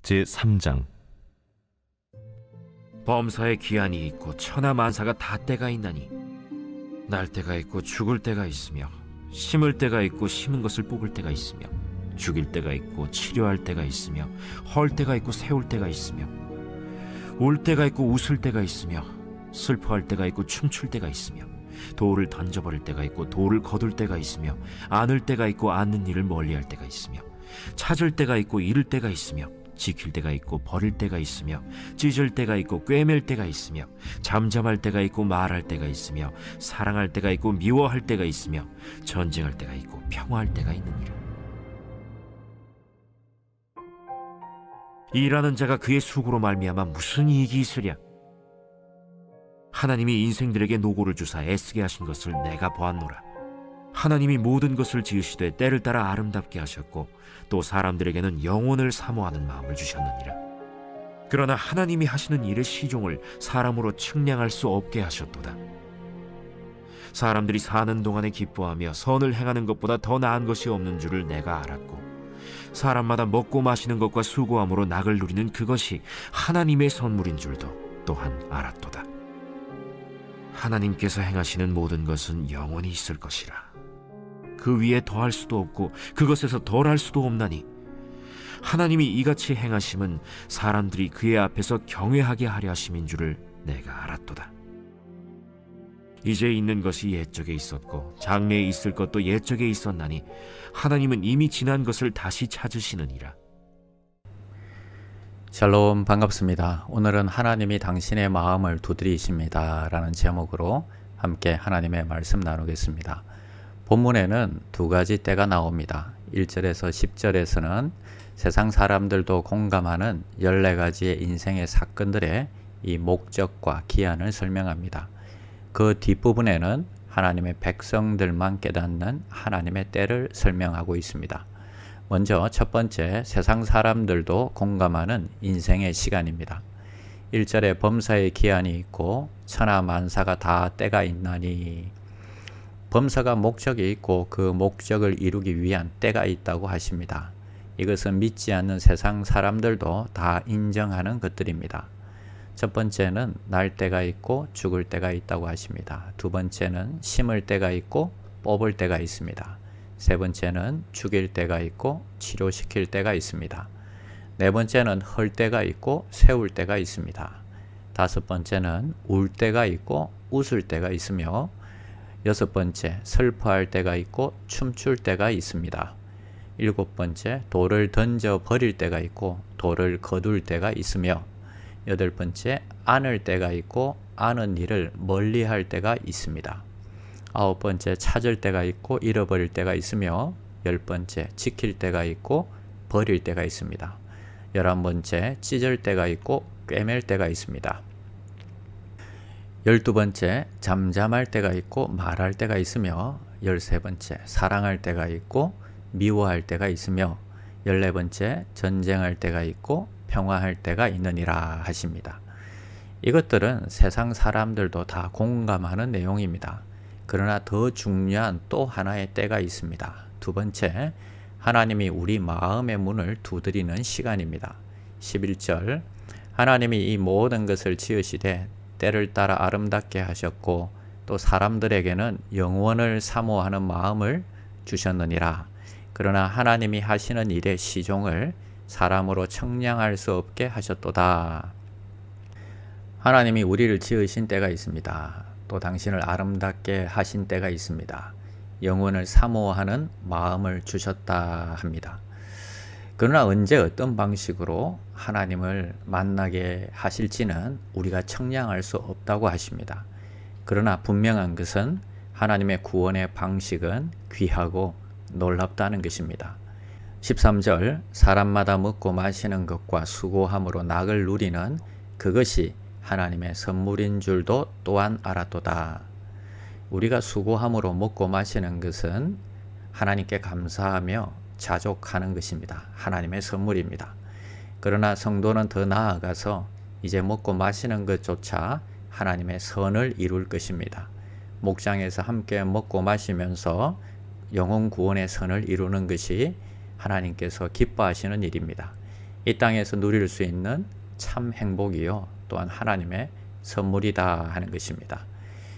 제3장. 범사에 기한이 있고 천하만사가 다 때가 있나니 날 때가 있고 죽을 때가 있으며 심을 때가 있고 심은 것을 뽑을 때가 있으며 죽일 때가 있고 치료할 때가 있으며 헐 때가 있고 세울 때가 있으며 울 때가 있고 웃을 때가 있으며 슬퍼할 때가 있고 춤출 때가 있으며 돌을 던져버릴 때가 있고 돌을 거둘 때가 있으며 안을 때가 있고 안는 일을 멀리할 때가 있으며 찾을 때가 있고 잃을 때가 있으며 지킬 때가 있고 버릴 때가 있으며 찢을 때가 있고 꿰맬 때가 있으며 잠잠할 때가 있고 말할 때가 있으며 사랑할 때가 있고 미워할 때가 있으며 전쟁할 때가 있고 평화할 때가 있느니라. 일하는 자가 그의 수고로 말미암아 무슨 이익이 있으랴. 하나님이 인생들에게 노고를 주사 애쓰게 하신 것을 내가 보았노라. 하나님이 모든 것을 지으시되 때를 따라 아름답게 하셨고 또 사람들에게는 영혼을 사모하는 마음을 주셨느니라. 그러나 하나님이 하시는 일의 시종을 사람으로 측량할 수 없게 하셨도다. 사람들이 사는 동안에 기뻐하며 선을 행하는 것보다 더 나은 것이 없는 줄을 내가 알았고 사람마다 먹고 마시는 것과 수고함으로 낙을 누리는 그것이 하나님의 선물인 줄도 또한 알았도다. 하나님께서 행하시는 모든 것은 영원히 있을 것이라. 그 위에 더할 수도 없고 그것에서 덜할 수도 없나니 하나님이 이같이 행하심은 사람들이 그의 앞에서 경외하게 하려 하심인 줄을 내가 알았도다. 이제 있는 것이 옛적에 있었고 장래에 있을 것도 옛적에 있었나니 하나님은 이미 지난 것을 다시 찾으시느니라. 샬롬, 반갑습니다. 오늘은 하나님이 당신의 마음을 두드리십니다 라는 제목으로 함께 하나님의 말씀 나누겠습니다. 본문에는 두 가지 때가 나옵니다. 1절에서 10절에서는 세상 사람들도 공감하는 14가지의 인생의 사건들의 이 목적과 기한을 설명합니다. 그 뒷부분에는 하나님의 백성들만 깨닫는 하나님의 때를 설명하고 있습니다. 먼저 첫 번째, 세상 사람들도 공감하는 인생의 시간입니다. 1절에 범사의 기한이 있고 천하만사가 다 때가 있나니, 범사가 목적이 있고 그 목적을 이루기 위한 때가 있다고 하십니다. 이것은 믿지 않는 세상 사람들도 다 인정하는 것들입니다. 첫 번째는 날 때가 있고 죽을 때가 있다고 하십니다. 두 번째는 심을 때가 있고 뽑을 때가 있습니다. 세 번째는 죽일 때가 있고 치료시킬 때가 있습니다. 네 번째는 헐 때가 있고 세울 때가 있습니다. 다섯 번째는 울 때가 있고 웃을 때가 있으며 여섯 번째, 슬퍼할 때가 있고 춤출 때가 있습니다. 일곱 번째, 돌을 던져 버릴 때가 있고 돌을 거둘 때가 있으며 여덟 번째, 안을 때가 있고 아는 일을 멀리할 때가 있습니다. 아홉 번째, 찾을 때가 있고 잃어버릴 때가 있으며 열 번째, 지킬 때가 있고 버릴 때가 있습니다. 11번째, 찢을 때가 있고 꿰맬 때가 있습니다. 12번째, 잠잠할 때가 있고 말할 때가 있으며 13번째, 사랑할 때가 있고 미워할 때가 있으며 14번째, 전쟁할 때가 있고 평화할 때가 있느니라 하십니다. 이것들은 세상 사람들도 다 공감하는 내용입니다. 그러나 더 중요한 또 하나의 때가 있습니다. 두 번째, 하나님이 우리 마음의 문을 두드리는 시간입니다. 11절, 하나님이 이 모든 것을 지으시되 때를 따라 아름답게 하셨고 또 사람들에게는 영원을 사모하는 마음을 주셨느니라. 그러나 하나님이 하시는 일의 시종을 사람으로 측량할 수 없게 하셨도다. 하나님이 우리를 지으신 때가 있습니다. 또 당신을 아름답게 하신 때가 있습니다. 영원을 사모하는 마음을 주셨다 합니다. 그러나 언제 어떤 방식으로 하나님을 만나게 하실지는 우리가 측량할 수 없다고 하십니다. 그러나 분명한 것은 하나님의 구원의 방식은 귀하고 놀랍다는 것입니다. 13절, 사람마다 먹고 마시는 것과 수고함으로 낙을 누리는 그것이 하나님의 선물인 줄도 또한 알았도다. 우리가 수고함으로 먹고 마시는 것은 하나님께 감사하며 자족하는 것입니다. 하나님의 선물입니다. 그러나 성도는 더 나아가서 이제 먹고 마시는 것조차 하나님의 선을 이룰 것입니다. 목장에서 함께 먹고 마시면서 영혼 구원의 선을 이루는 것이 하나님께서 기뻐하시는 일입니다. 이 땅에서 누릴 수 있는 참 행복이요 또한 하나님의 선물이다 하는 것입니다.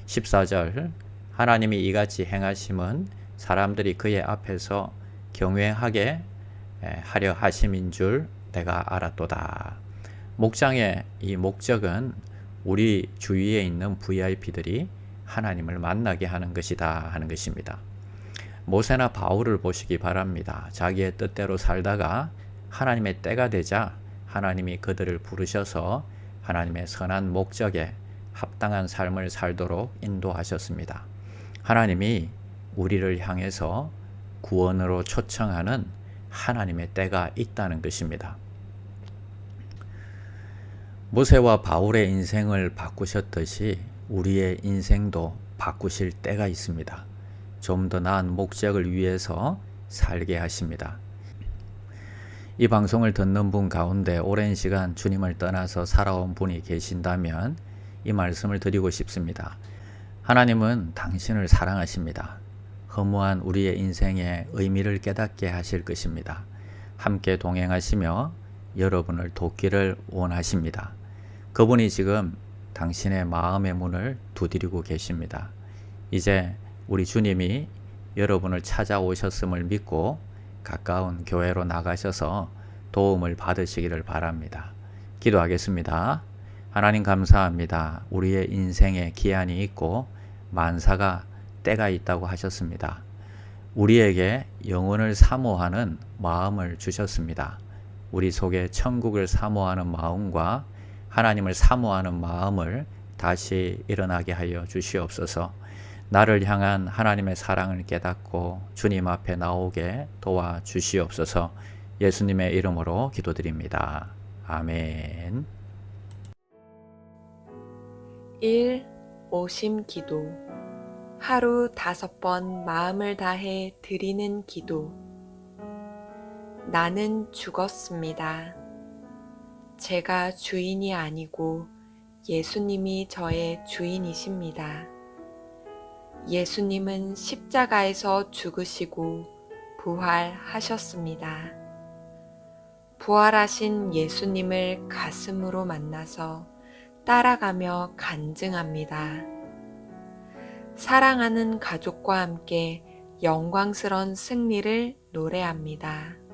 14절 하나님이 이같이 행하심은 사람들이 그의 앞에서 경외하게 하려 하심인 줄 내가 알았도다. 목장의 이 목적은 우리 주위에 있는 VIP들이 하나님을 만나게 하는 것이다 하는 것입니다. 모세나 바울을 보시기 바랍니다. 자기의 뜻대로 살다가 하나님의 때가 되자 하나님이 그들을 부르셔서 하나님의 선한 목적에 합당한 삶을 살도록 인도하셨습니다. 하나님이 우리를 향해서 구원으로 초청하는 하나님의 때가 있다는 것입니다. 모세와 바울의 인생을 바꾸셨듯이 우리의 인생도 바꾸실 때가 있습니다. 좀 더 나은 목적을 위해서 살게 하십니다. 이 방송을 듣는 분 가운데 오랜 시간 주님을 떠나서 살아온 분이 계신다면 이 말씀을 드리고 싶습니다. 하나님은 당신을 사랑하십니다. 허무한 우리의 인생의 의미를 깨닫게 하실 것입니다. 함께 동행하시며 여러분을 돕기를 원하십니다. 그분이 지금 당신의 마음의 문을 두드리고 계십니다. 이제 우리 주님이 여러분을 찾아오셨음을 믿고 가까운 교회로 나가셔서 도움을 받으시기를 바랍니다. 기도하겠습니다. 하나님 감사합니다. 우리의 인생에 기한이 있고 만사가 때가 있다고 하셨습니다. 우리에게 영혼을 사모하는 마음을 주셨습니다. 우리 속에 천국을 사모하는 마음과 하나님을 사모하는 마음을 다시 일어나게 하여 주시옵소서. 나를 향한 하나님의 사랑을 깨닫고 주님 앞에 나오게 도와 주시옵소서. 예수님의 이름으로 기도드립니다. 아멘. 1. 오심 기도. 하루 5번 마음을 다해 드리는 기도. 나는 죽었습니다. 제가 주인이 아니고 예수님이 저의 주인이십니다. 예수님은 십자가에서 죽으시고 부활하셨습니다. 부활하신 예수님을 가슴으로 만나서 따라가며 간증합니다. 사랑하는 가족과 함께 영광스러운 승리를 노래합니다.